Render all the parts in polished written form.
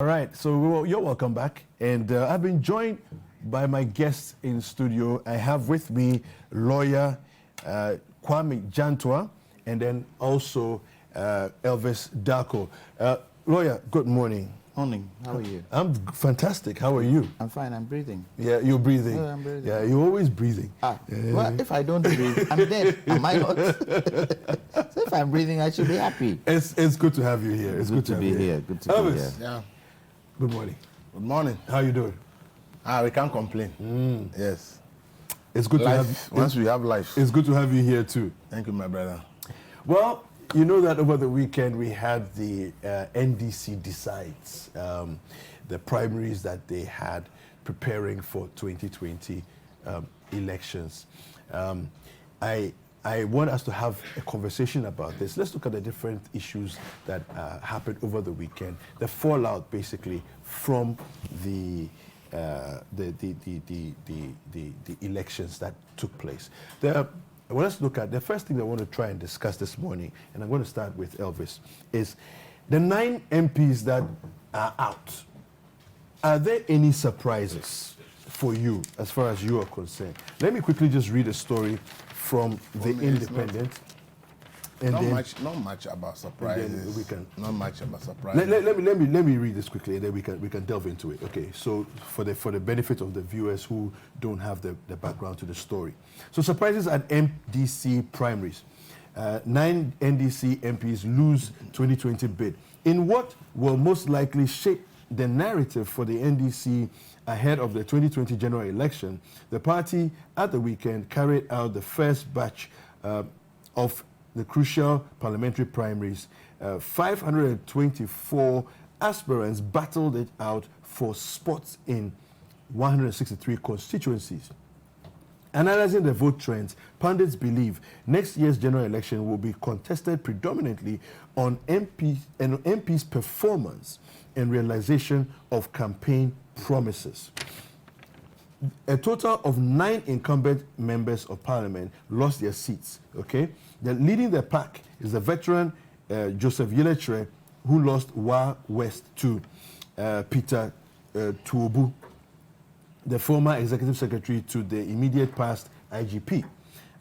All right, so you're welcome back, and I've been joined by my guests in studio. I have with me lawyer Kwame Jantua, and then also Elvis Darko. Lawyer, good morning. Morning. How are you? I'm fantastic. How are you? I'm fine. I'm breathing. Yeah, you're breathing. Yeah, I'm breathing. Yeah, you're always breathing. Well, if I don't breathe, I'm dead. Am I not? So if I'm breathing, I should be happy. It's good to have you here. It's good to be here. Good to Elvis. be here. Yeah. Good morning. Good morning. How you doing? We can't complain. Yes. It's good to have Life. Once we have life. It's good to have you here too. Thank you, my brother. Well, you know that over the weekend we had the NDC Decides, the primaries that they had preparing for 2020 elections. I want us to have a conversation about this. Let's look at the different issues that happened over the weekend. The fallout, basically, from the elections that took place. Well, let's look at the first thing I want to try and discuss this morning, and I'm going to start with Elvis, is the 9 MPs that are out. Are there any surprises for you as far as you are concerned? Let me quickly just read a story from The Independent. Not much about surprises. We can, not much about surprises. Let me read this quickly, and then we can delve into it. Okay, so for the benefit of the viewers who don't have the background to the story. So surprises at NDC primaries. 9 NDC MPs lose 2020 bid in what will most likely shape the narrative for the NDC ahead of the 2020 general election. The party at the weekend carried out the first batch of the crucial parliamentary primaries. 524 aspirants battled it out for spots in 163 constituencies. Analyzing the vote trends, pundits believe next year's general election will be contested predominantly on MPs' performance and realization of campaign promises. A total of 9 incumbent members of parliament lost their seats. Okay, leading the pack is the veteran Joseph Yelechre, who lost Wa West to Peter Tuobu, the former executive secretary to the immediate past IGP.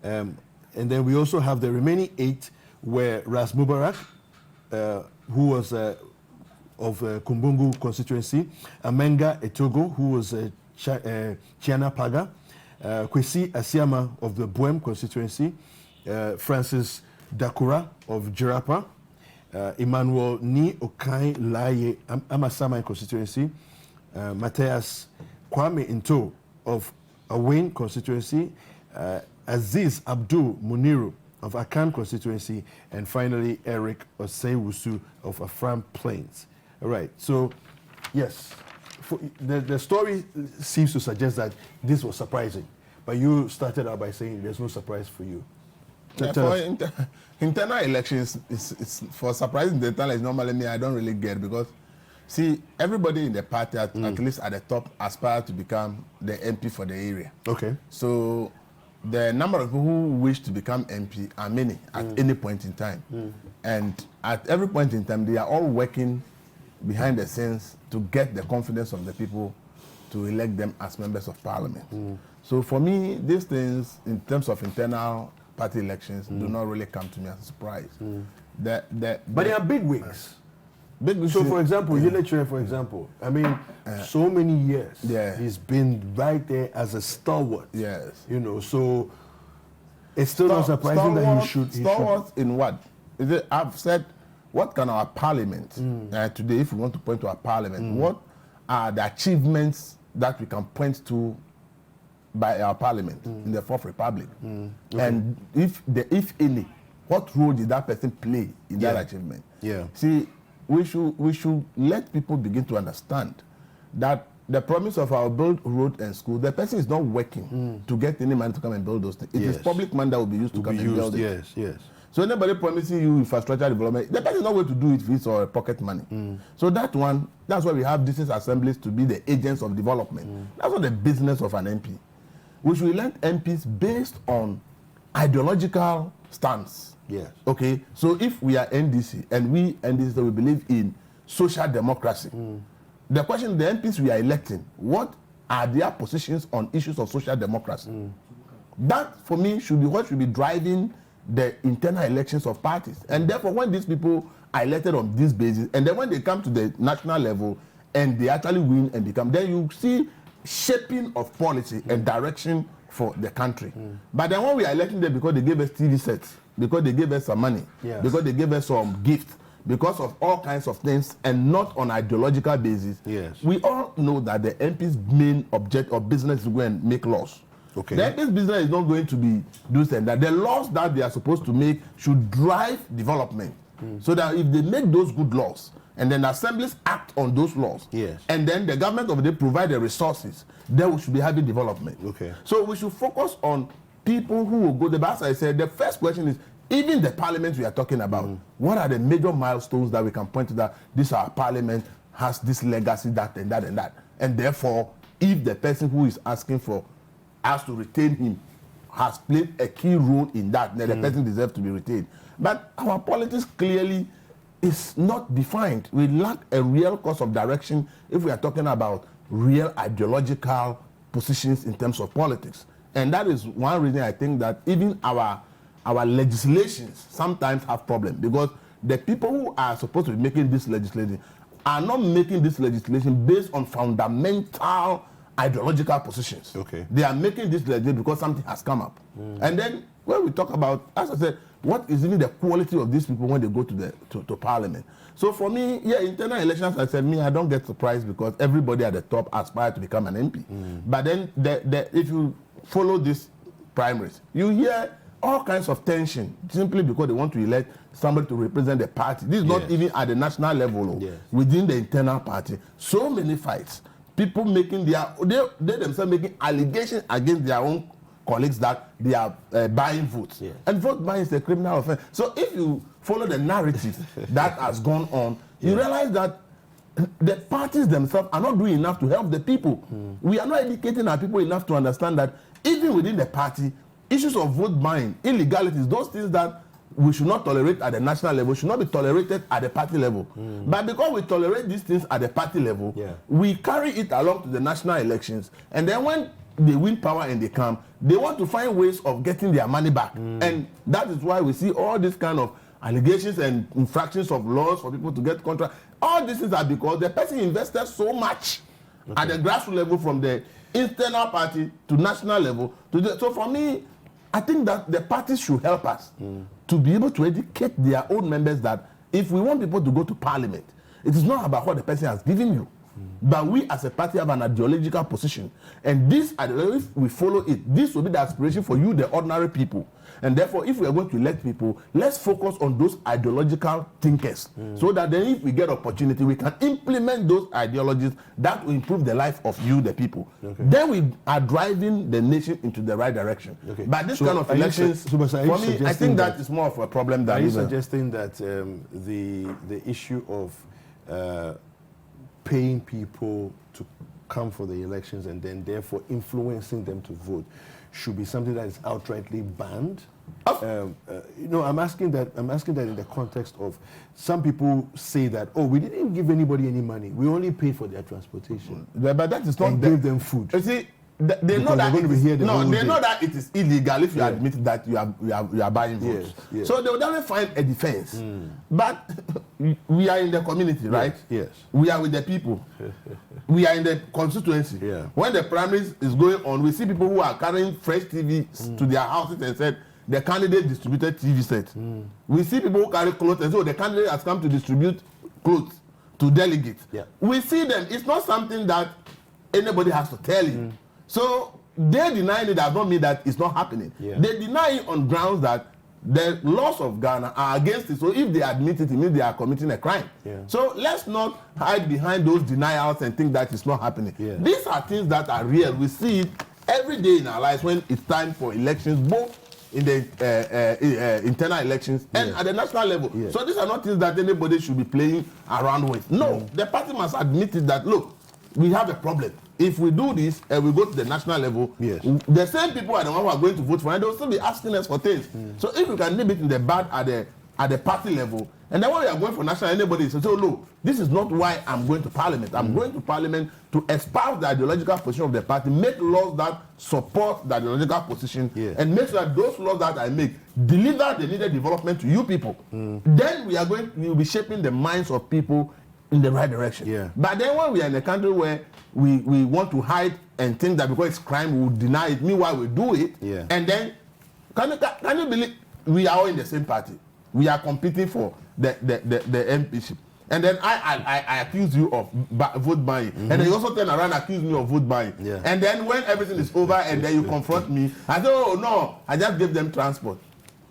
And then we also have the remaining 8 were Ras Mubarak, who was of Kumbungu constituency, Amenga Etogo, who was Chiana Paga, Kwesi Asiama of the Buem constituency, Francis Dakura of Jirapa, Emmanuel Ni Okai Laye Amasama constituency, Matthias Kwame Into of Awain constituency, Aziz Abdul Muniru of Akan constituency, and finally Eric Oseiwusu of Afram Plains. All right, so yes, the story seems to suggest that this was surprising, but you started out by saying there's no surprise for you. Yeah, for internal elections, it's for surprising the internal is normally me. I don't really get, because see, everybody in the party, at least at the top, aspire to become the MP for the area. Okay. So the number of people who wish to become MP are many at any point in time. And at every point in time, they are all working behind the scenes to get the confidence of the people to elect them as members of parliament. So for me, these things, in terms of internal party elections, do not really come to me as a surprise. But they are big wigs. So, for example, Yelechre, for example, I mean, so many years, he's been right there as a stalwart. Yes. You know, so it's still not surprising that he should. Stalwart in what? I've said, what can our parliament, today, if we want to point to our parliament, what are the achievements that we can point to by our parliament in the Fourth Republic? And if any, what role did that person play in that achievement? See, we should let people begin to understand that the promise of our build road and school, the person is not working to get any money to come and build those things. It is public money that will be used to come and build it. Yes. So anybody promising you infrastructure development, the person is not going to do it with his or pocket money. So that's why we have district assemblies to be the agents of development. That's not the business of an MP. We should elect MPs based on ideological stance. Yes. Okay. So if we are NDC and we believe in social democracy, the question, the MPs we are electing, what are their positions on issues of social democracy? That, for me, should be what should be driving the internal elections of parties. And therefore, when these people are elected on this basis, and then when they come to the national level and they actually win and become, then you see shaping of policy and direction for the country. But then when we are electing them because they gave us TV sets, because they gave us some money, Yes. because they gave us some gifts, because of all kinds of things, and not on ideological basis. Yes. We all know that the MP's main object of business is to go and make laws. Okay. The MP's business is not going to be this and that. The laws that they are supposed to make should drive development. So that if they make those good laws, and then assemblies act on those laws, Yes. and then the government of the day provide the resources, then we should be having development. Okay. So we should focus on people who will go. The as I said, the first question is, even the parliament we are talking about, what are the major milestones that we can point to that this our parliament has this legacy, that and that and that. And therefore, if the person who is asking for us to retain him has played a key role in that, then the person deserves to be retained. But our politics clearly is not defined. We lack a real course of direction if we are talking about real ideological positions in terms of politics. And that is one reason I think that even our legislations sometimes have problems, because the people who are supposed to be making this legislation are not making this legislation based on fundamental ideological positions. Okay. They are making this legislation because something has come up. And then when we talk about, as I said, what is even the quality of these people when they go to parliament? So for me, yeah, internal elections, I said, I don't get surprised because everybody at the top aspires to become an MP. But then if you follow these primaries, you hear all kinds of tension simply because they want to elect somebody to represent the party. This is not even at the national level, within the internal party. So many fights. People making they themselves making allegations against their own colleagues that they are buying votes. And vote buying is a criminal offense. So if you follow the narrative that has gone on, you realize that the parties themselves are not doing enough to help the people. We are not educating our people enough to understand that even within the party, issues of vote buying, illegalities, those things that we should not tolerate at the national level should not be tolerated at the party level. But because we tolerate these things at the party level, we carry it along to the national elections. And then when they win power and they come, they want to find ways of getting their money back. And that is why we see all these kind of allegations and infractions of laws for people to get contract. All these things are because the person invested so much at the grassroots level, from the internal party to national level. So for me, I think that the parties should help us to be able to educate their own members that if we want people to go to parliament, it is not about what the person has given you. But we as a party have an ideological position. And this, if we follow it, this will be the aspiration for you, the ordinary people. And therefore, if we are going to elect people, let's focus on those ideological thinkers. So that then if we get opportunity, we can implement those ideologies that will improve the life of you, the people. Then we are driving the nation into the right direction. But this kind of elections, for me, I think that is more of a problem than... Are you suggesting that the issue of paying people to come for the elections and then therefore influencing them to vote should be something that is outrightly banned? I'm asking that in the context of some people say that, we didn't give anybody any money, we only paid for their transportation. But that is not... And gave them food. You see, they know that know that it is illegal if you admit that you are buying votes. So they will never find a defense. But we are in the community, right? Yes. We are with the people. We are in the constituency. When the primaries is going on, we see people who are carrying fresh TVs to their houses and said the candidate distributed TV set. We see people who carry clothes and so the candidate has come to distribute clothes to delegates. We see them. It's not something that anybody has to tell you. So they denying it does not mean that it's not happening. They deny it on grounds that the laws of Ghana are against it. So if they admit it, it means they are committing a crime. So let's not hide behind those denials and think that it's not happening. These are things that are real. We see it every day in our lives when it's time for elections, both in the internal elections and at the national level. So these are not things that anybody should be playing around with. No, the party must admit it that, look, we have a problem. If we do this and we go to the national level, the same people are the ones who are going to vote for it, they will still be asking us for things. So if we can nip it in the bud at the at the party level. And then when we are going for national, anybody says, oh, look, this is not why I'm going to parliament. I'm going to parliament to espouse the ideological position of the party, make laws that support the ideological position, and make sure that those laws that I make deliver the needed development to you people. Then we will be shaping the minds of people in the right direction. Yeah. But then when we are in a country where we want to hide and think that because it's crime, we will deny it, meanwhile we do it, and then can you believe we are all in the same party? We are competing for the MPship. And then I accuse you of vote buying. And then you also turn around and accuse me of vote buying. And then when everything is over and then you confront me, I say, oh no, I just gave them transport.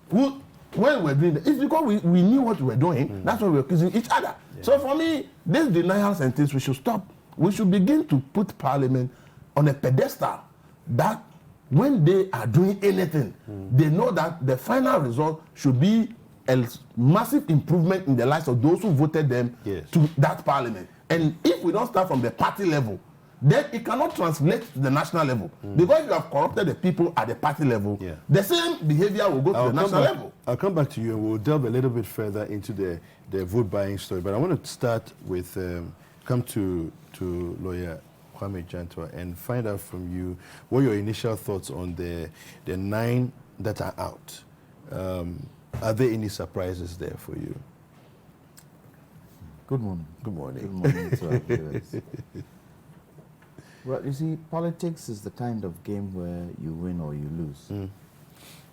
When we're doing that, it's because we knew what we were doing. That's why we're accusing each other. So for me, this denials and things, we should stop. We should begin to put Parliament on a pedestal that when they are doing anything, they know that the final result should be a massive improvement in the lives of those who voted them to that parliament. And if we don't start from the party level, then it cannot translate to the national level. Because you have corrupted the people at the party level, the same behavior will go to the national level. I'll come back to you and we'll delve a little bit further into the vote buying story. But I want to start with, come to lawyer Kwame Jantua and find out from you what your initial thoughts on the 9 that are out. Are there any surprises there for you? Good morning. Good morning. Good morning to our viewers. Well, you see, politics is the kind of game where you win or you lose.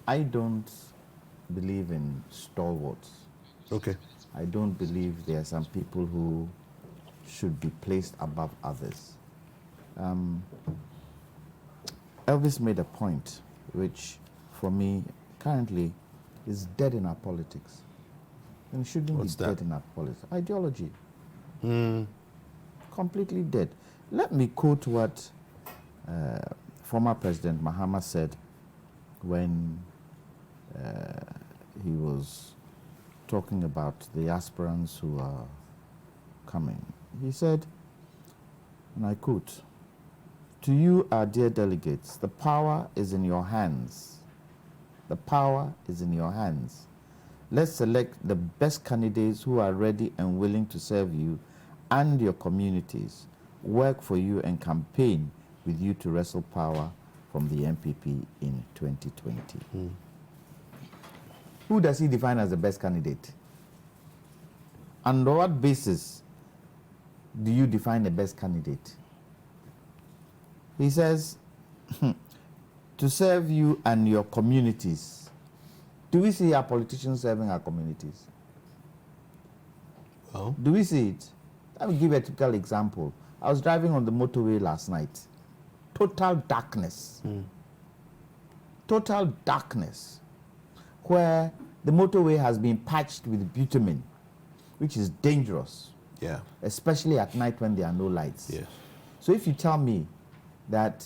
I don't believe in stalwarts. Okay. I don't believe there are some people who should be placed above others. Elvis made a point which, for me, currently is dead in our politics. And it shouldn't be dead in our politics. Ideology. Completely dead. Let me quote what former President Mahama said when he was talking about the aspirants who are coming. He said, and I quote, "To you, our dear delegates, the power is in your hands. The power is in your hands. Let's select the best candidates who are ready and willing to serve you and your communities, work for you and campaign with you to wrestle power from the MPP in 2020. Who does he define as the best candidate? Under what basis do you define the best candidate? He says, to serve you and your communities. Do we see our politicians serving our communities? Well, do we see it? Let me give a typical example. I was driving on the motorway last night. Total darkness. Total darkness. Where the motorway has been patched with bitumen, which is dangerous. Yeah. Especially at night when there are no lights. Yes. So if you tell me that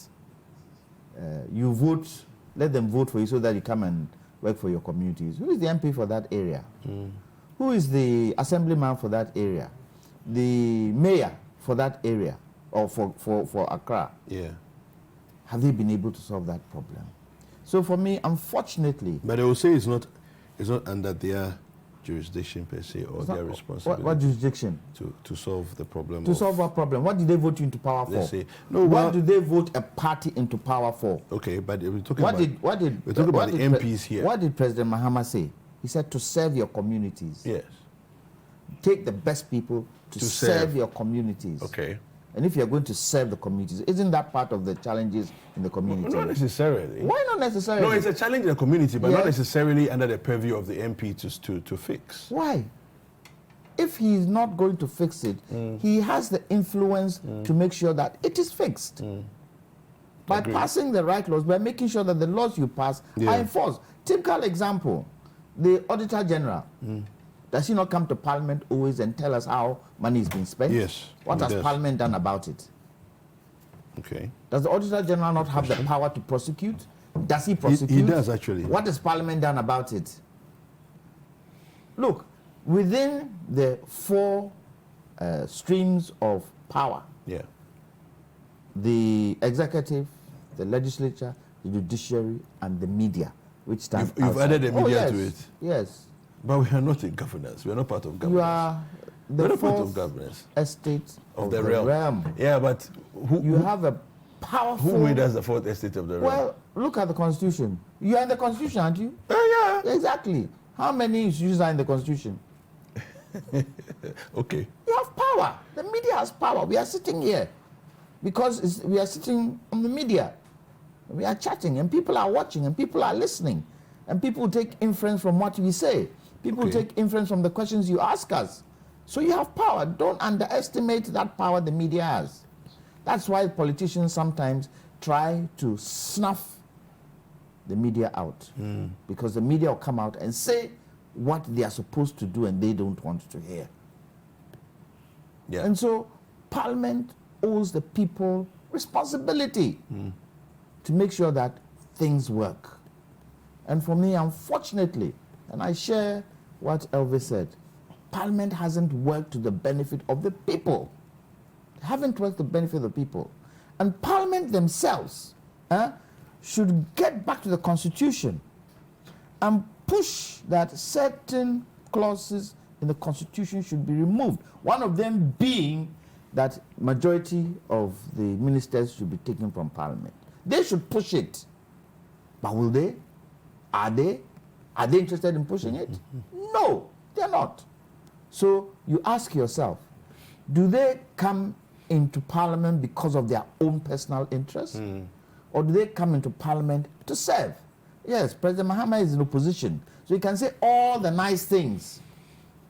you vote, let them vote for you so that you come and work for your communities. Who is the MP for that area? Who is the assemblyman for that area? The mayor for that area or for Accra? Yeah. Have they been able to solve that problem? So for me, unfortunately... But they will say it's not under their jurisdiction per se or their responsibility. What jurisdiction? To solve the problem. To solve what problem? What did they vote you into power for? Say, no, what did they vote a party into power for? Okay, but we're talking we're talking about the MPs here. What did President Mahama say? He said to serve your communities. Yes. Take the best people to serve your communities. Okay. And if you're going to serve the communities, isn't that part of the challenges in the community? Not necessarily. Why not necessarily? No, it's a challenge in the community, but not necessarily under the purview of the MP to fix. Why? If he's not going to fix it, he has the influence to make sure that it is fixed. By passing the right laws, by making sure that the laws you pass are enforced. Typical example, the Auditor General. Does he not come to Parliament always and tell us how money is being spent? Yes. What has Parliament done about it? Okay. Does the Auditor General not have the power to prosecute? Does he prosecute? He does, actually. What has Parliament done about it? Look, within the 4 streams of power, the executive, the legislature, the judiciary, and the media, which stands You've added the media to it. Yes. But we are not in governance. We are not part of governance. You are We're the not part of fourth governance. estate of The the realm. Yeah, but You have a powerful... who made us the fourth estate of the realm? Well, look at the Constitution. You are in the Constitution, aren't you? Yeah. Exactly. How many institutions are in the Constitution? Okay. You have power. The media has power. We are sitting here because we are sitting on the media. We are chatting, and people are watching, and people are listening, and people take inference from what we say. People take inference from the questions you ask us. So you have power. Don't underestimate that power the media has. That's why politicians sometimes try to snuff the media out, because the media will come out and say what they are supposed to do and they don't want to hear. Yeah. And so Parliament owes the people responsibility to make sure that things work. And for me, unfortunately, and I share what Elvis said, Parliament hasn't worked to the benefit of the people. They haven't worked to the benefit of the people. And Parliament themselves should get back to the Constitution and push that certain clauses in the Constitution should be removed. One of them being that majority of the ministers should be taken from Parliament. They should push it. But will they? Are they? Are they interested in pushing it? No, they're not. So you ask yourself, do they come into Parliament because of their own personal interests? Or do they come into Parliament to serve? Yes, President Mahama is in opposition, so he can say all the nice things.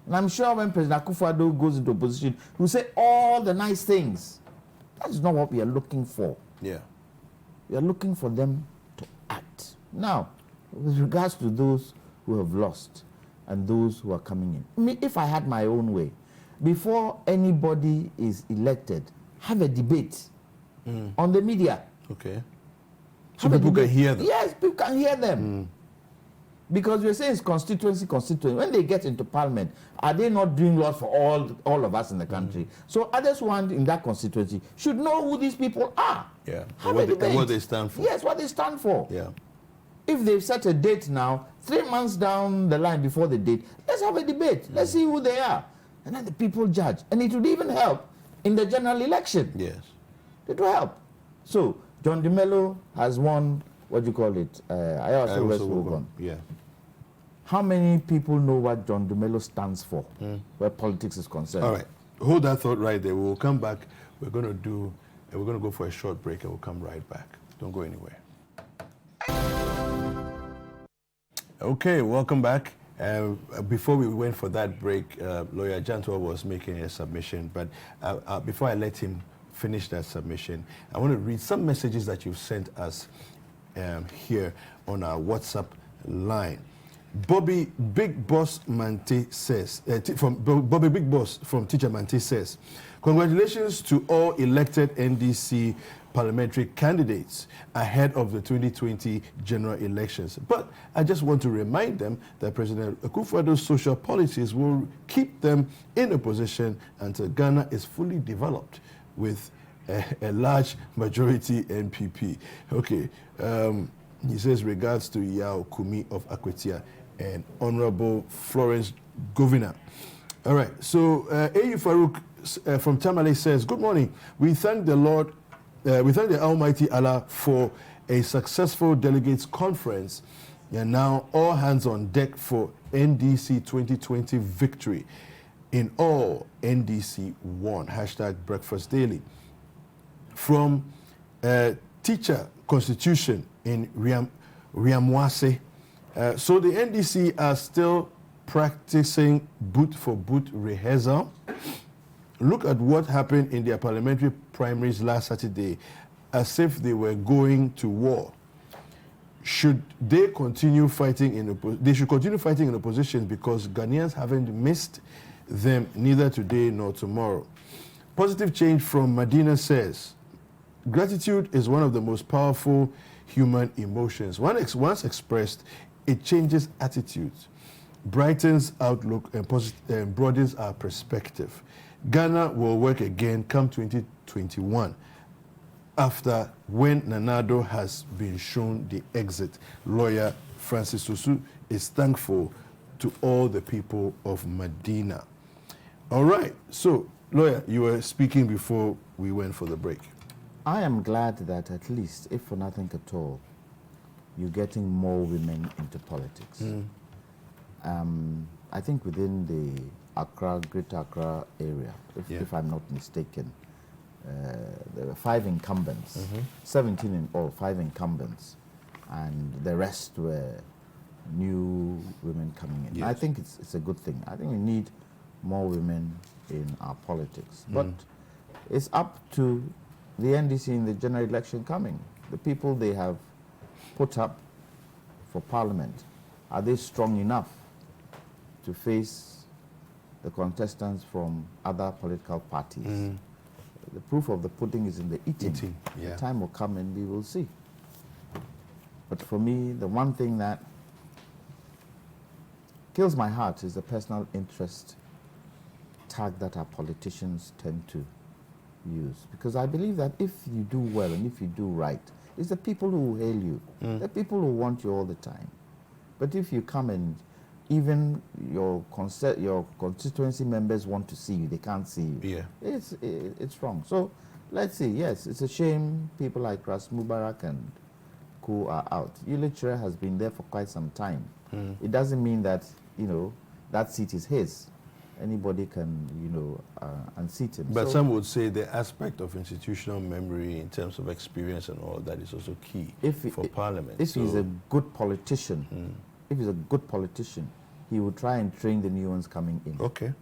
And I'm sure when President Akufo-Addo goes into opposition, he will say all the nice things. That's not what we are looking for. Yeah. We are looking for them to act. Now, with regards to those who have lost and those who are coming in, me, if I had my own way, before anybody is elected, have a debate on the media. Okay. So people can hear them. Yes, people can hear them. Because we're saying it's constituency. When they get into Parliament, are they not doing laws for all of us in the country? So others who are in that constituency should know who these people are. Yeah. Have And a debate. what they stand for. Yes, what they stand for. Yeah. If they've set a date now, 3 months down the line before the date, let's have a debate. Let's see who they are. And then the people judge. And it would even help in the general election. Yes. It will help. So, John Dumelo has won, what do you call it? I also won. Yeah. How many people know what John Dumelo stands for where politics is concerned? All right. Hold that thought right there. We'll come back. We're going to go for a short break and we'll come right back. Don't go anywhere. Okay, welcome back. Before we went for that break, Lawyer Jantua was making a submission, but before I let him finish that submission, I want to read some messages that you've sent us here on our WhatsApp line. Bobby Big Boss Mante says, Bobby Big Boss from Teacher Mante says, congratulations to all elected NDC parliamentary candidates ahead of the 2020 general elections. But I just want to remind them that President Akufo-Addo's social policies will keep them in a position until Ghana is fully developed with a large majority NPP. Okay, he says regards to Yao Kumi of Akwetia and Honorable Florence Govina. All right, so A.U. Farouk from Tamale says, good morning. We thank the Lord, we thank the Almighty Allah for a successful delegates conference, and now all hands on deck for NDC 2020 victory. In all, NDC won. Hashtag Breakfast Daily. From Teacher Constitution in Riamwase. So the NDC are still practicing boot for boot rehearsal. Look at what happened in their parliamentary primaries last Saturday, as if they were going to war. Should they continue fighting they should continue fighting in opposition, because Ghanaians haven't missed them neither today nor tomorrow. Positive Change from Medina says, gratitude is one of the most powerful human emotions. Once expressed, it changes attitudes, brightens outlook, and broadens our perspective. Ghana will work again come 2021, after when Nanado has been shown the exit. Lawyer Francis Susu is thankful to all the people of Medina. All right. So, lawyer, you were speaking before we went for the break. I am glad that at least, if for nothing at all, you're getting more women into politics. I think within the Accra, Greater Accra area, if I'm not mistaken, there were 5 incumbents, 17 in all, 5 incumbents, and the rest were new women coming in. Yes. I think it's a good thing. I think we need more women in our politics. But it's up to the NDC in the general election coming. The people they have put up for parliament, are they strong enough to face the contestants from other political parties? The proof of the pudding is in the eating. Yeah. The time will come and we will see. But for me, the one thing that kills my heart is the personal interest tag that our politicians tend to use. Because I believe that if you do well and if you do right, it's the people who hail you, the people who want you all the time. But if you come and even your constituency members want to see you, they can't see you. Yeah. It's wrong. So let's see. Yes, it's a shame people like Ras Mubarak and Co are out. Yulichre has been there for quite some time. It doesn't mean that, that seat is his. Anybody can, unseat him. But so, some would say the aspect of institutional memory in terms of experience and all that is also key for Parliament. If he's a good politician, he would try and train the new ones coming in. Okay,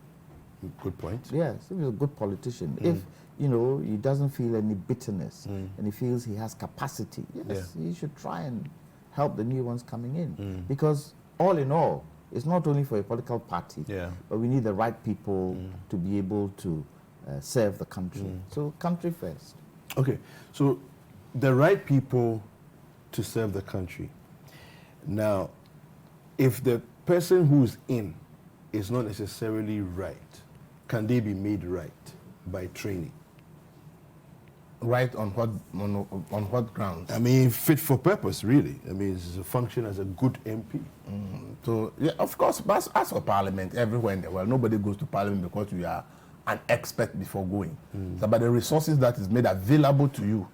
good point. Yes, if he's a good politician. If, he doesn't feel any bitterness and he feels he has capacity, yes, he should try and help the new ones coming in. Because all in all, it's not only for a political party, but we need the right people to be able to serve the country. So country first. Okay, so the right people to serve the country. Now, if the person who's in is not necessarily right, can they be made right by training? Right on what grounds? I mean, fit for purpose, really. I mean, it's a function as a good MP. So, yeah, of course, but as for Parliament, everywhere in the world, nobody goes to Parliament because you are an expert before going. It's about the resources that is made available to you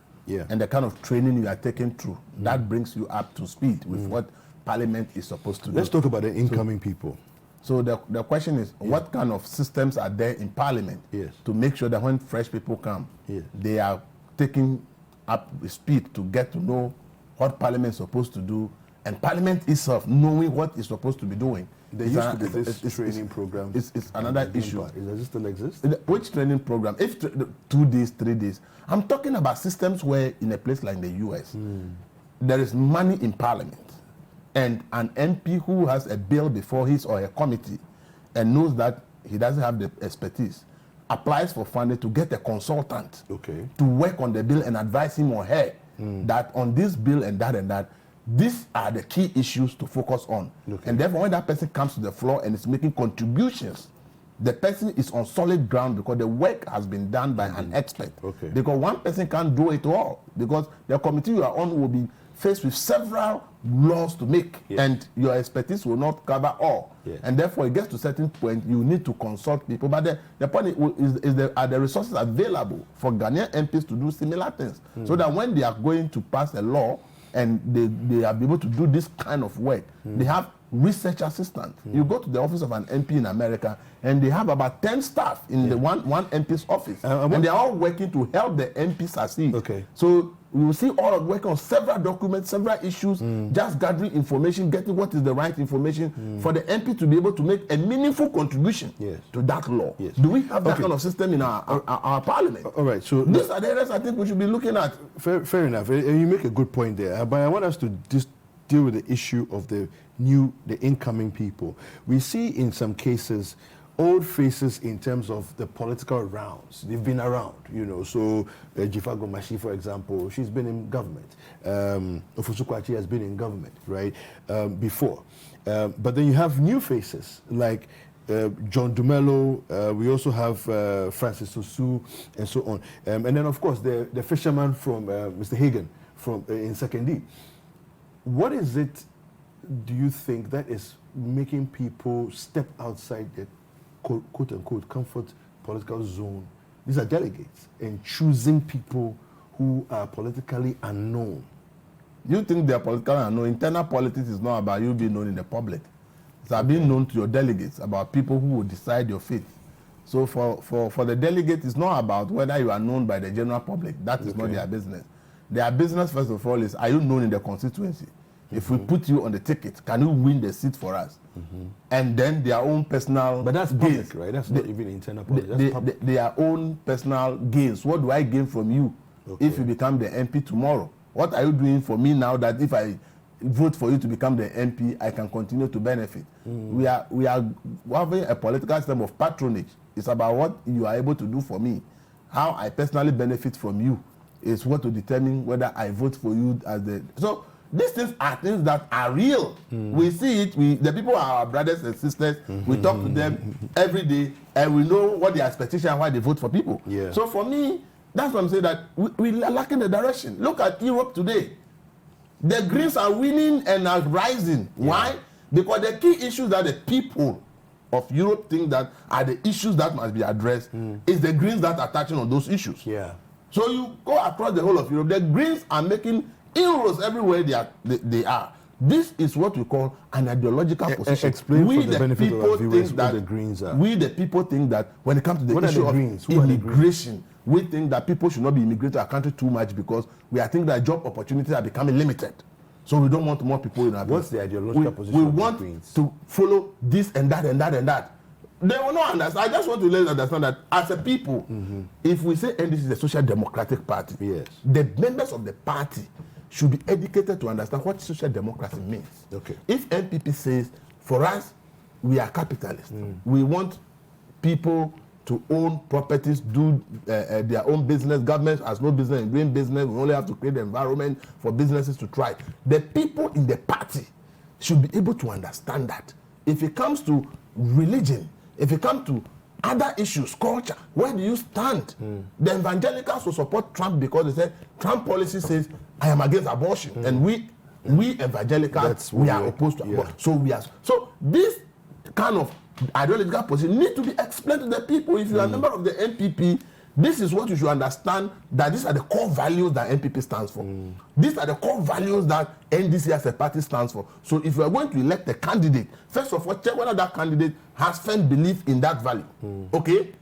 and the kind of training you are taken through. That brings you up to speed with what Parliament is supposed to do. Let's talk about the incoming people. So the question is, what kind of systems are there in Parliament to make sure that when fresh people come, they are taking up speed to get to know what Parliament is supposed to do, and Parliament itself knowing what it's supposed to be doing. There used to be this training program. It's another issue. Does it still exist? Which training program? If 2 days, 3 days. I'm talking about systems where in a place like the US, there is money in Parliament, and an MP who has a bill before his or her committee and knows that he doesn't have the expertise applies for funding to get a consultant to work on the bill and advise him or her that on this bill and that, these are the key issues to focus on. And therefore, when that person comes to the floor and is making contributions, the person is on solid ground because the work has been done by an expert. Because one person can't do it all, because the committee you are on will be faced with several laws to make, and your expertise will not cover all. And therefore, it gets to a certain point, you need to consult people. But the point is are the resources available for Ghanaian MPs to do similar things, so that when they are going to pass a law and they are able to do this kind of work, they have research assistants. You go to the office of an MP in America, and they have about 10 staff in the one MP's office, and they are all working to help the MP succeed. So we will see all of working on several documents, several issues, just gathering information, getting what is the right information for the MP to be able to make a meaningful contribution to that law. Do we have that kind of system in our Parliament? All right. So these are the areas I think we should be looking at. Fair enough. And you make a good point there. But I want us to just deal with the issue of the incoming people. We see in some cases old faces in terms of the political rounds. They've been around, So Jifago Mashi, for example, she's been in government. Ofusukwachi has been in government, right, before. But then you have new faces like John Dumelo. We also have Francis Osu, and so on. And then, of course, the fisherman from Mr. Hagan in 2nd D. What is it do you think that is making people step outside the quote-unquote comfort political zone? These are delegates, and choosing people who are politically unknown. You think they are politically unknown? Internal politics is not about you being known in the public. It's about being known to your delegates, about people who will decide your fate. So for the delegate, it's not about whether you are known by the general public. That is not their business. Their business, first of all, is, are you known in the constituency? If we put you on the ticket, can you win the seat for us? And then their own personal But that's gains. public, right? That's not even internal politics. That's public. Their own personal gains. What do I gain from you if you become the MP tomorrow? What are you doing for me now that if I vote for you to become the MP, I can continue to benefit? We are having a political system of patronage. It's about what you are able to do for me. How I personally benefit from you is what to determine whether I vote for you as the... So these things are things that are real. We see it. The people are our brothers and sisters. We talk to them every day, and we know what their expectation and why they vote for people. Yeah. So for me, that's what I'm saying, that we are lacking the direction. Look at Europe today. The Greens are winning and are rising. Yeah. Why? Because the key issues that the people of Europe think that are the issues that must be addressed is the Greens that are touching on those issues. Yeah. So you go across the whole of Europe, the Greens are making inroads everywhere they are. This is what we call an ideological position. Explain we for the benefit of our viewers what the Greens are. We the people think that when it comes to the what issue of immigration, we think that people should not be immigrating to our country too much because we are thinking that job opportunities are becoming limited. So we don't want more people in our What's the ideological position we of want the Greens? To follow this and that and that and that. They will not understand. I just want to let them understand that as a people, if we say NDC is a social democratic party, yes, the members of the party should be educated to understand what social democracy means. Okay. If NPP says, for us, we are capitalists, we want people to own properties, do their own business, government has no business in doing business, we only have to create the environment for businesses to thrive. The people in the party should be able to understand that. If it comes to religion, if it comes to other issues, culture, where do you stand? The evangelicals will support Trump because they say Trump policy says, I am against abortion. And we evangelicals, we are opposed to abortion. So this kind of ideological position need to be explained to the people. If you are a member of the NPP, this is what you should understand, that these are the core values that NPP stands for. These are the core values that NDC as a party stands for. So if you are going to elect a candidate, first of all, check whether that candidate has firm belief in that value. Okay?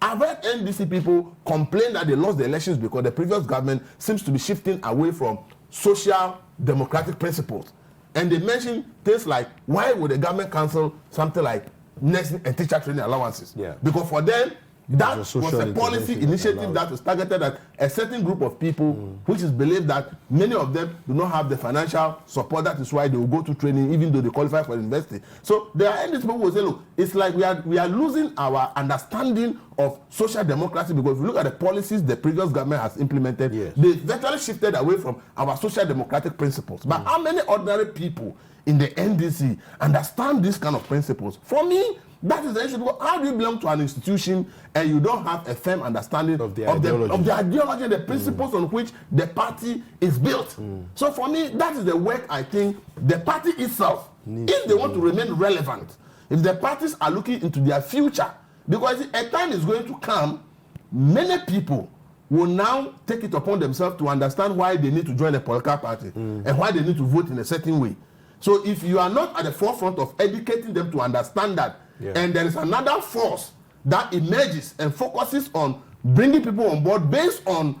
I've heard NDC people complain that they lost the elections because the previous government seems to be shifting away from social democratic principles. And they mention things like, why would the government cancel something like nursing and teacher training allowances? Yeah. Because for them, that was a policy initiative allowed. that was targeted at a certain group of people, which is believed that many of them do not have the financial support. That is why they will go to training even though they qualify for university. So there are these people who will say, look, it's like we are losing our understanding of social democracy, because if you look at the policies the previous government has implemented, they virtually shifted away from our social democratic principles. But how many ordinary people in the NDC understand these kind of principles? For me, that is the issue. How do you belong to an institution and you don't have a firm understanding of the ideology and the principles on which the party is built? So for me, that is the work I think the party itself, if they want to remain relevant, if the parties are looking into their future, because a time is going to come, many people will now take it upon themselves to understand why they need to join a political party and why they need to vote in a certain way. So if you are not at the forefront of educating them to understand that, and there is another force that emerges and focuses on bringing people on board based on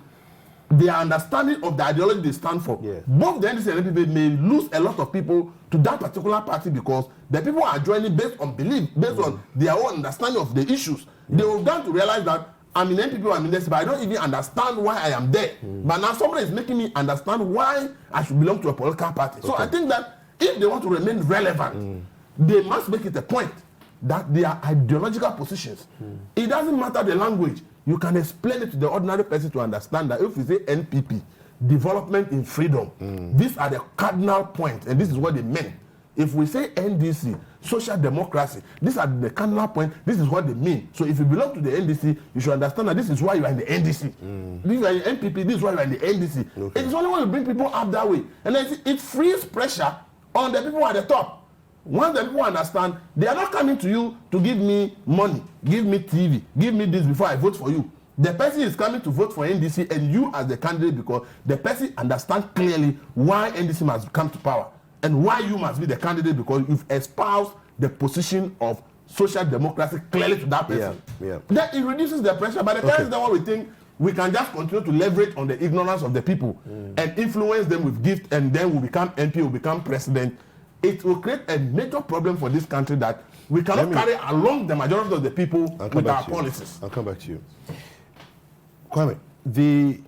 their understanding of the ideology they stand for, both the NDC and NPP may lose a lot of people to that particular party, because the people are joining based on belief, based on their own understanding of the issues. They will begin to realize that I'm in NPP or I'm in NDC, but I don't even understand why I am there. But now somebody is making me understand why I should belong to a political party. So I think that if they want to remain relevant, they must make it a point that their ideological positions, it doesn't matter the language, you can explain it to the ordinary person to understand that if we say NPP, development in freedom, these are the cardinal points, and this is what they mean. If we say NDC, social democracy, these are the cardinal points, this is what they mean. So if you belong to the NDC, you should understand that this is why you are in the NDC. If you are in NPP, this is why you are in the NDC. It is only when you bring people up that way. And then it frees pressure on the people at the top. Once the people understand, they are not coming to you to give me money, give me TV, give me this before I vote for you. The person is coming to vote for NDC and you as the candidate because the person understands clearly why NDC must come to power and why you must be the candidate because you've espoused the position of social democracy clearly to that person. That it reduces the pressure. By the time that what we think we can just continue to leverage on the ignorance of the people and influence them with gifts and then we become MP, we become president. It will create a major problem for this country that we cannot carry along the majority of the people with our policies. I'll come back to you. Kwame, the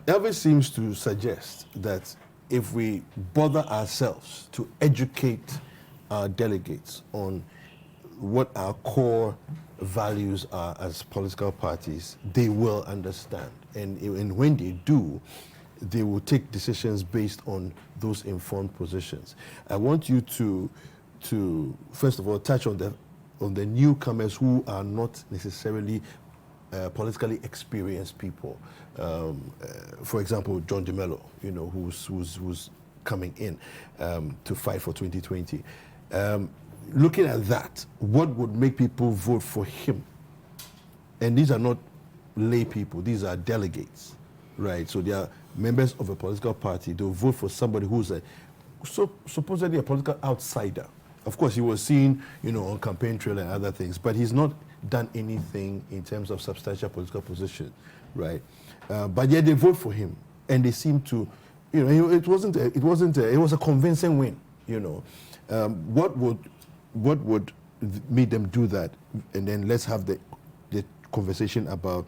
Elvis seems to suggest that if we bother ourselves to educate our delegates on what our core values are as political parties, they will understand. And when they do, they will take decisions based on those informed positions. I want you to first of all touch on the newcomers who are not necessarily politically experienced people. For example, John Dumelo, who's coming in to fight for 2020. Looking at that, what would make people vote for him? And these are not lay people; these are delegates, right? So they are members of a political party. They'll vote for somebody who's supposedly a political outsider. Of course, he was seen, on campaign trail and other things, but he's not done anything in terms of substantial political position, right? But yet they vote for him, and they seem to, it was a convincing win, What would make them do that? And then let's have the conversation about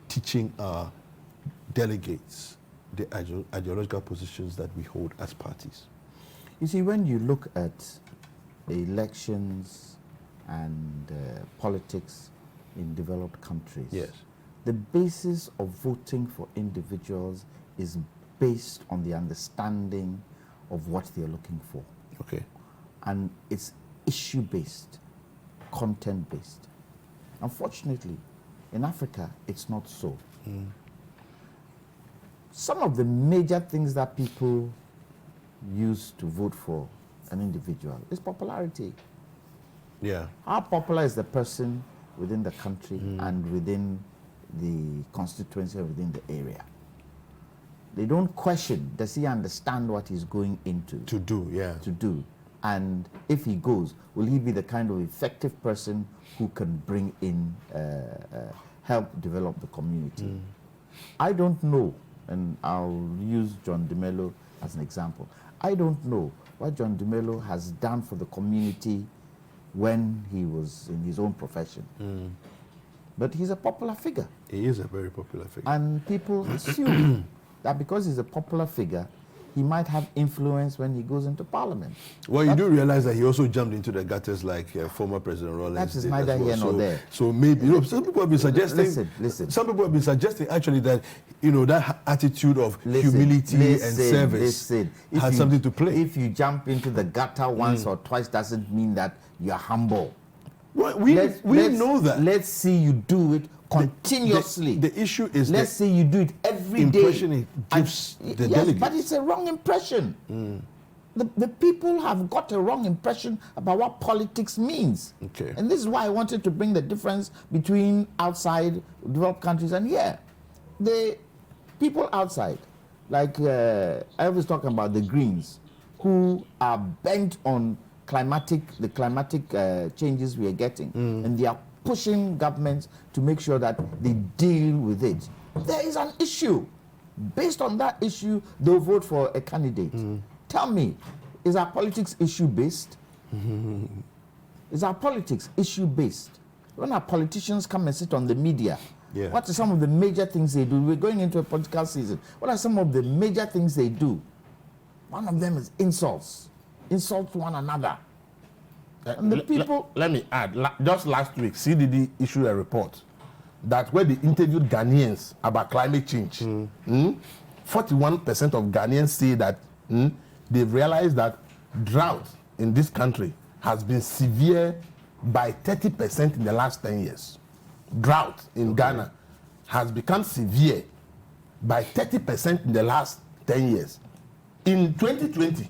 teaching our delegates the ideological positions that we hold as parties. You see, when you look at elections and politics in developed countries, yes, the basis of voting for individuals is based on the understanding of what they're looking for. Okay. And it's issue-based, content-based. Unfortunately, in Africa, it's not so. Some of the major things that people use to vote for an individual is popularity. Yeah. How popular is the person within the country and within the constituency or within the area? They don't question, does he understand what he's going into? To do. And if he goes, will he be the kind of effective person who can bring in, help develop the community? I don't know, and I'll use John Dumelo as an example. I don't know what John Dumelo has done for the community when he was in his own profession. But he's a popular figure. He is a very popular figure. And people assume that because he's a popular figure, he might have influence when he goes into parliament. Well, you do realize that he also jumped into the gutters like former President Rawlings. That is neither here nor there. So maybe, some people have been suggesting. Listen. Some people have been suggesting actually that, that attitude of humility and service has something to play. If you jump into the gutter once or twice, doesn't mean that you're humble. Well, we know that. Let's see you do it continuously. The issue is let's say you do it every day. Impression it gives the delegates. But it's a wrong impression. The people have got a wrong impression about what politics means. Okay. And this is why I wanted to bring the difference between outside developed countries and here. The people outside, like I was talking about the Greens, who are bent on the climatic changes we are getting, and they are pushing governments to make sure that they deal with it. There is an issue. Based on that issue, they'll vote for a candidate. Tell me, is our politics issue-based? Is our politics issue-based? When our politicians come and sit on the media, what are some of the major things they do? We're going into a political season. What are some of the major things they do? One of them is insults. Insult one another. And the people... Let me add, just last week, CDD issued a report that where they interviewed Ghanaians about climate change, 41% of Ghanaians say that they've realized that drought in this country has been severe by 30% in the last 10 years. Drought in Ghana has become severe by 30% in the last 10 years. in 2020,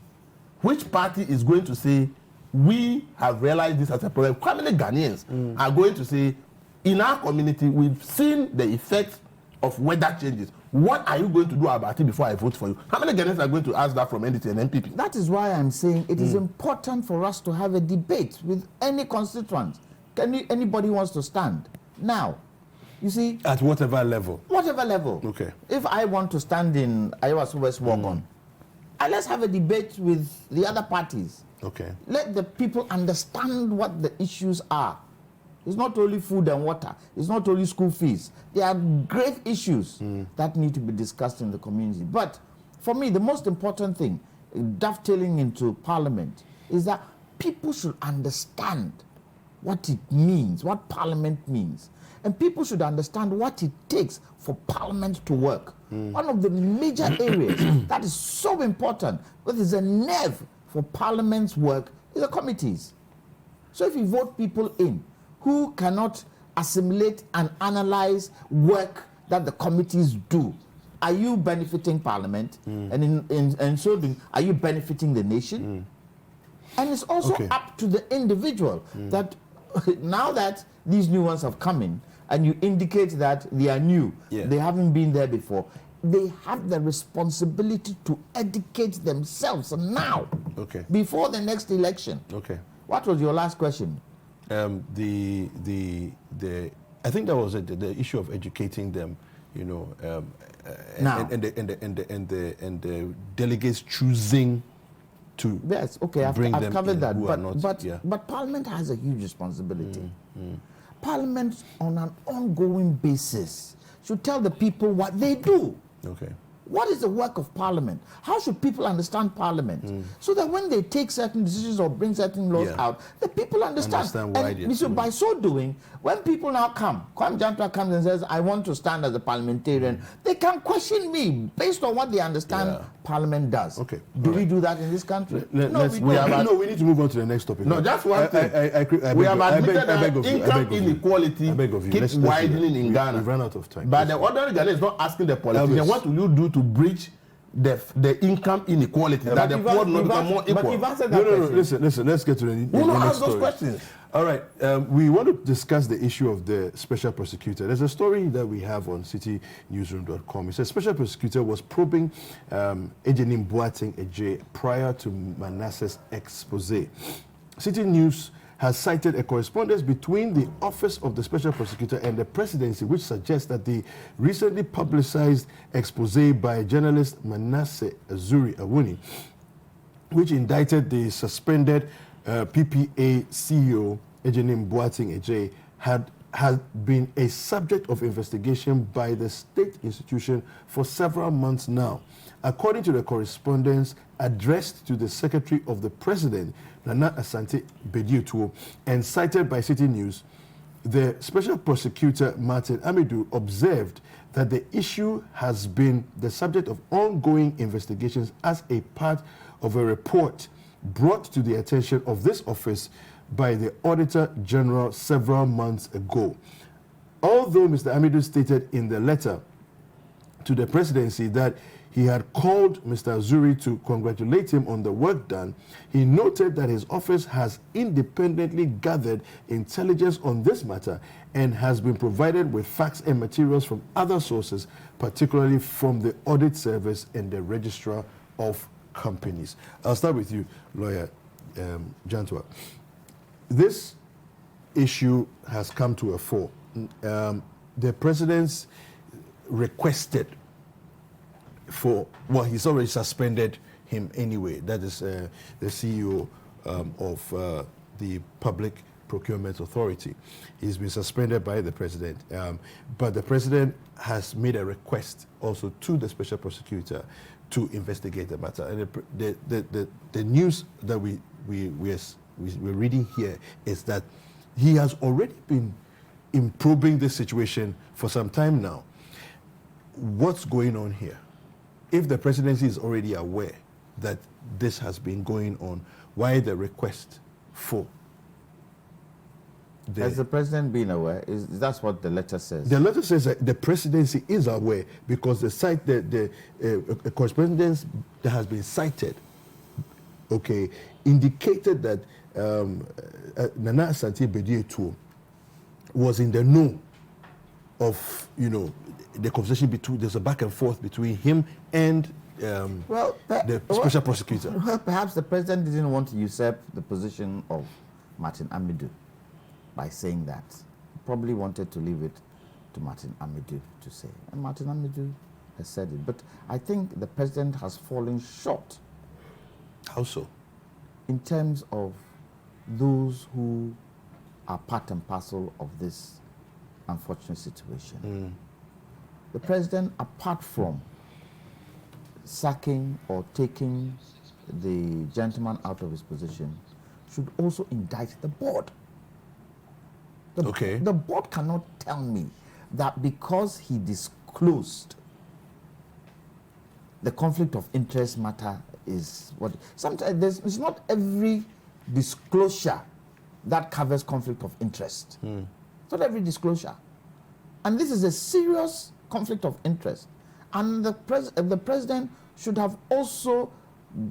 which party is going to say, we have realized this as a problem? How many Ghanaians are going to say, in our community, we've seen the effects of weather changes. What are you going to do about it before I vote for you? How many Ghanaians are going to ask that from NDC and NPP? That is why I'm saying it is important for us to have a debate with any constituent. Anybody wants to stand. Now, you see... At whatever level? Whatever level. Okay. If I want to stand in Iowa West Wagon, let's have a debate with the other parties. Okay. Let the people understand what the issues are. It's not only food and water. It's not only school fees. There are great issues that need to be discussed in the community. But for me, the most important thing, dovetailing into Parliament, is that people should understand what it means, what Parliament means. And people should understand what it takes for Parliament to work. One of the major areas that is so important, but is a nerve for Parliament's work, is the committees. So if you vote people in who cannot assimilate and analyze work that the committees do, are you benefiting Parliament? And in so doing, are you benefiting the nation? And it's also up to the individual that now that these new ones have come in, and you indicate that they are new, they haven't been there before, they have the responsibility to educate themselves now, before the next election. What was your last question? I think that was it, the issue of educating them, you know, now. and the delegates choosing to I've covered that. But Parliament has a huge responsibility. Parliament, on an ongoing basis, should tell the people what they do. What is the work of Parliament? How should people understand Parliament? So that when they take certain decisions or bring certain laws out, the people understand why. So by so doing, when people now come, Kwame Jantua comes and says, I want to stand as a parliamentarian, they can question me based on what they understand Parliament does. Do we do that in this country? No, we need to move on to the next topic. No, just one thing. We have admitted that income inequality keeps widening in Ghana. We've run out of time. But the ordinary Ghanaian is not asking the politician, what will you do to bridge the income inequality, that the poor not become more equal? But you've answered that question. Listen, let's get to the next story. Ask those questions. All right, we want to discuss the issue of the special prosecutor. There's a story that we have on citynewsroom.com. It says special prosecutor was probing Ejenim Boateng Eje prior to Manasseh's expose. City News has cited a correspondence between the office of the special prosecutor and the presidency, which suggests that the recently publicized expose by journalist Manasseh Azuri Awuni, which indicted the suspended PPA CEO Ejenim Boateng Eje, had been a subject of investigation by the state institution for several months now. According to the correspondence addressed to the Secretary of the President, Nana Asante Bediutuo, and cited by City News, the Special Prosecutor Martin Amidou observed that the issue has been the subject of ongoing investigations as a part of a report brought to the attention of this office by the Auditor General several months ago. Although Mr. Amidou stated in the letter to the presidency that he had called Mr. Azuri to congratulate him on the work done, he noted that his office has independently gathered intelligence on this matter and has been provided with facts and materials from other sources, particularly from the Audit Service and the Registrar of Companies. I'll start with you, Lawyer Jantua. This issue has come to a fore. The president's requested for, well, he's already suspended him anyway. That is the CEO of the Public Procurement Authority. He's been suspended by the president. But the president has made a request also to the special prosecutor to investigate the matter. And the news that we're reading here is that he has already been improving this situation for some time now. What's going on here? If the presidency is already aware that this has been going on, why the request for Has the president been aware? That's what the letter says. The letter says that the presidency is aware because the correspondence that has been cited, okay, indicated that Nana Asante Bediye was in the know of, the conversation between, there's a back and forth between him and the special prosecutor. Well, perhaps the president didn't want to usurp the position of Martin Amidu by saying that. He probably wanted to leave it to Martin Amidu to say. And Martin Amidu has said it. But I think the president has fallen short. How so? In terms of those who are part and parcel of this unfortunate situation. The president, apart from sacking or taking the gentleman out of his position, should also indict the board. The board cannot tell me that because he disclosed the conflict of interest matter is what. Sometimes it's not every disclosure that covers conflict of interest. It's not every disclosure. And this is a serious conflict of interest. And the president should have also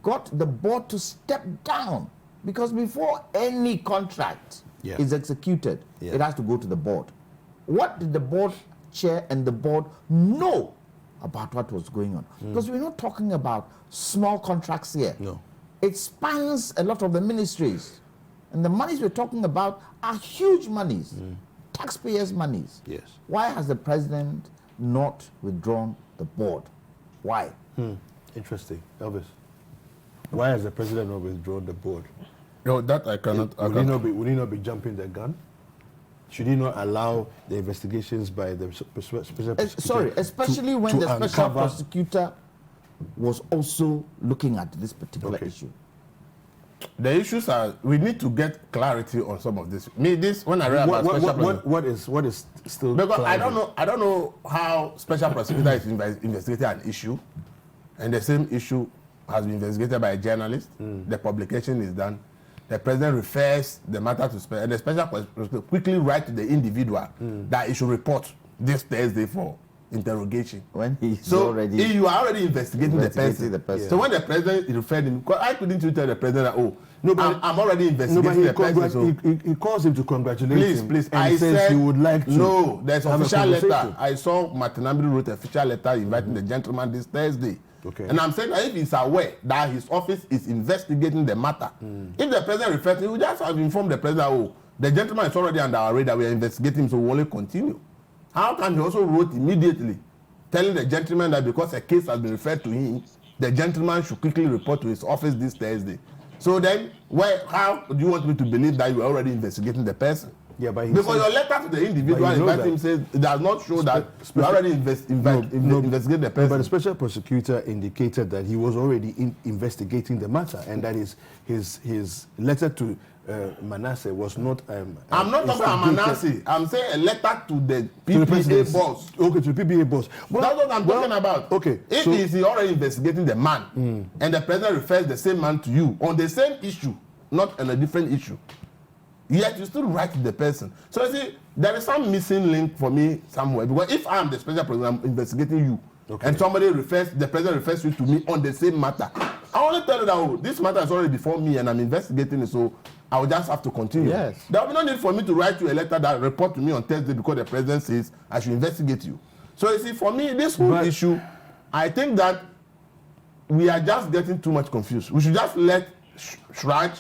got the board to step down, because before any contract is executed, it has to go to the board. What did the board chair and the board know about what was going on? Because we're not talking about small contracts here. No. It spans a lot of the ministries. And the monies we're talking about are huge monies, taxpayers' monies. Yes. Why has the president not withdrawn the board? Why? Interesting. Elvis, why has the president not withdrawn the board? No, that I cannot. Would he not be jumping the gun? Should he not allow the investigations by the special prosecutor? Especially when the special prosecutor was also looking at this particular issue. The issues are, we need to get clarity on some of this. When I read about what is still, because clouded? I don't know how special prosecutor is investigating an issue, and the same issue has been investigated by a journalist. The publication is done. The president refers the matter to and the special prosecutor quickly write to the individual that he should report this Thursday for interrogation. When you are already investigating the person. Yeah. So when the president referred him, I couldn't you tell the president that, I'm already investigating the person. So he calls him to congratulate him. Please. And he says he would like to. No, there's official letter. I saw Martin Amidu wrote a official letter inviting the gentleman this Thursday. And I'm saying that if he's aware that his office is investigating the matter, if the president refers to him, he just have informed the president, the gentleman is already under our radar, we are investigating him, so we'll only continue. How come he also wrote immediately telling the gentleman that because a case has been referred to him, the gentleman should quickly report to his office this Thursday? So then, how do you want me to believe that you are already investigating the person? Yeah, but because your letter to the individual inviting him says it does not show that you already investigate the person. But the special prosecutor indicated that he was already investigating the matter, and that his letter to Manasseh was not. I'm not talking about Manasseh. I'm saying a letter to the PPA boss. Okay, to the PPA boss. Well, that's what I'm talking about. Okay. If he's already investigating the man, and the president refers the same man to you on the same issue, not on a different issue, yet you still write to the person. So you see, there is some missing link for me somewhere. Because if I'm the special president, I'm investigating you, and the president refers you to me on the same matter, I only tell you that this matter is already before me and I'm investigating it, so I will just have to continue. Yes. There will be no need for me to write you a letter that report to me on Thursday because the president says I should investigate you. So you see, for me, this whole issue, I think that we are just getting too much confused. We should just let Shraj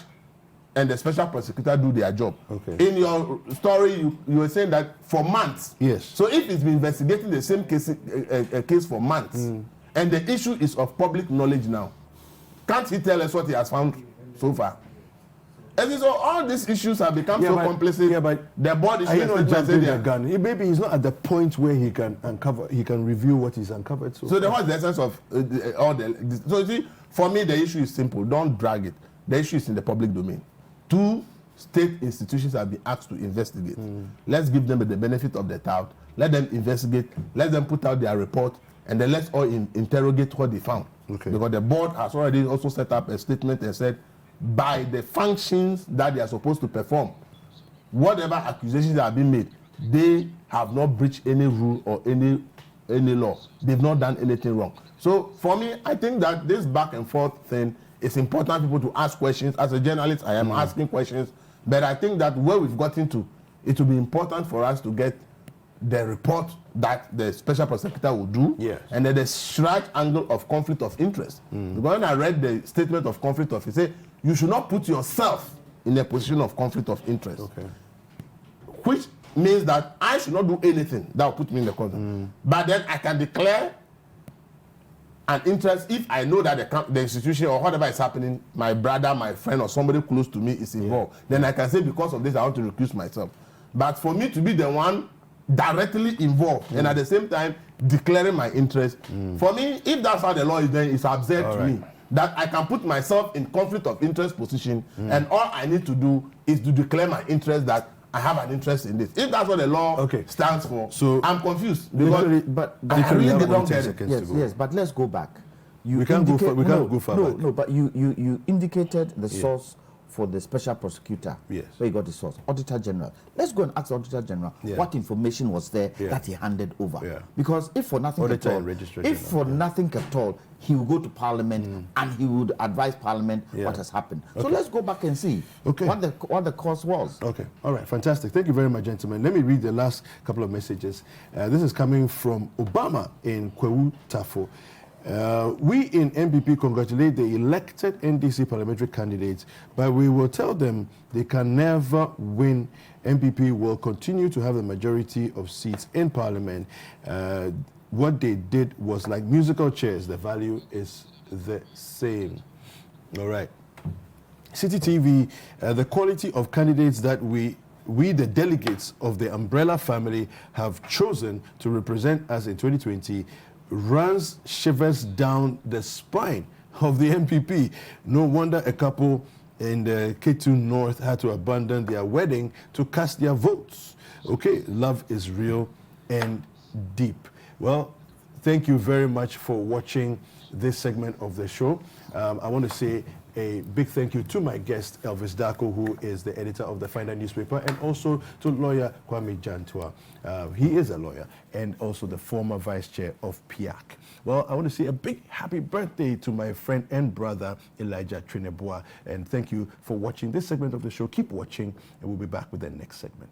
and the special prosecutor do their job. In your story, you were saying that for months. Yes. So if he's been investigating the same case for months, and the issue is of public knowledge now, can't he tell us what he has found so far? And so all these issues have become so complicit. Yeah, but the board is not jumping the gun. Maybe he's not at the point where he can review what he's uncovered. So then what's the essence of all the? So you see, for me, the issue is simple. Don't drag it. The issue is in the public domain. 2 state institutions have been asked to investigate. Let's give them the benefit of the doubt. Let them investigate. Let them put out their report, and then let's all interrogate what they found. Because the board has already also set up a statement and said, by the functions that they are supposed to perform, whatever accusations that have been made, they have not breached any rule or any law. They've not done anything wrong. So for me, I think that this back and forth thing, it's important people to ask questions. As a journalist, I am asking questions, but I think that where we've gotten to, it will be important for us to get the report that the special prosecutor will do, yes, and then the right angle of conflict of interest. Because when I read the statement of conflict of, it said you should not put yourself in a position of conflict of interest, which means that I should not do anything that will put me in the conflict. But then I can declare an interest if I know that the institution or whatever is happening, my brother, my friend, or somebody close to me is involved. Then I can say, because of this, I want to recuse myself. But for me to be the one directly involved and at the same time declaring my interest, for me, if that's how the law is done, it's absurd to me that I can put myself in conflict of interest position and all I need to do is to declare my interest that I have an interest in this. If that's what the law stands for, so I'm confused because but I really don't get it. Yes, but let's go back. We can't go far back. No, but you indicated the source for the special prosecutor. Yes. Where you got the source? Auditor General. Let's go and ask the Auditor General what information was there that he handed over. Yeah. Because if for nothing at all, nothing at all, he will go to Parliament and he would advise Parliament what has happened. So let's go back and see what the cause was. Okay. All right. Fantastic. Thank you very much, gentlemen. Let me read the last couple of messages. This is coming from Obama in Kwewu Tafo. We in MPP congratulate the elected NDC parliamentary candidates, but we will tell them they can never win. MPP will continue to have the majority of seats in Parliament. What they did was like musical chairs. The value is the same. All right. City TV, the quality of candidates that we the delegates of the Umbrella family have chosen to represent us in 2020 runs shivers down the spine of the MPP. No wonder a couple in the K2 North had to abandon their wedding to cast their votes. Okay, love is real and deep. Well, thank you very much for watching this segment of the show. I want to say a big thank you to my guest, Elvis Darko, who is the editor of the Finder newspaper, and also to lawyer Kwame Jantua. He is a lawyer and also the former vice chair of PIAC. Well, I want to say a big happy birthday to my friend and brother, Elijah Trinebois. And thank you for watching this segment of the show. Keep watching, and we'll be back with the next segment.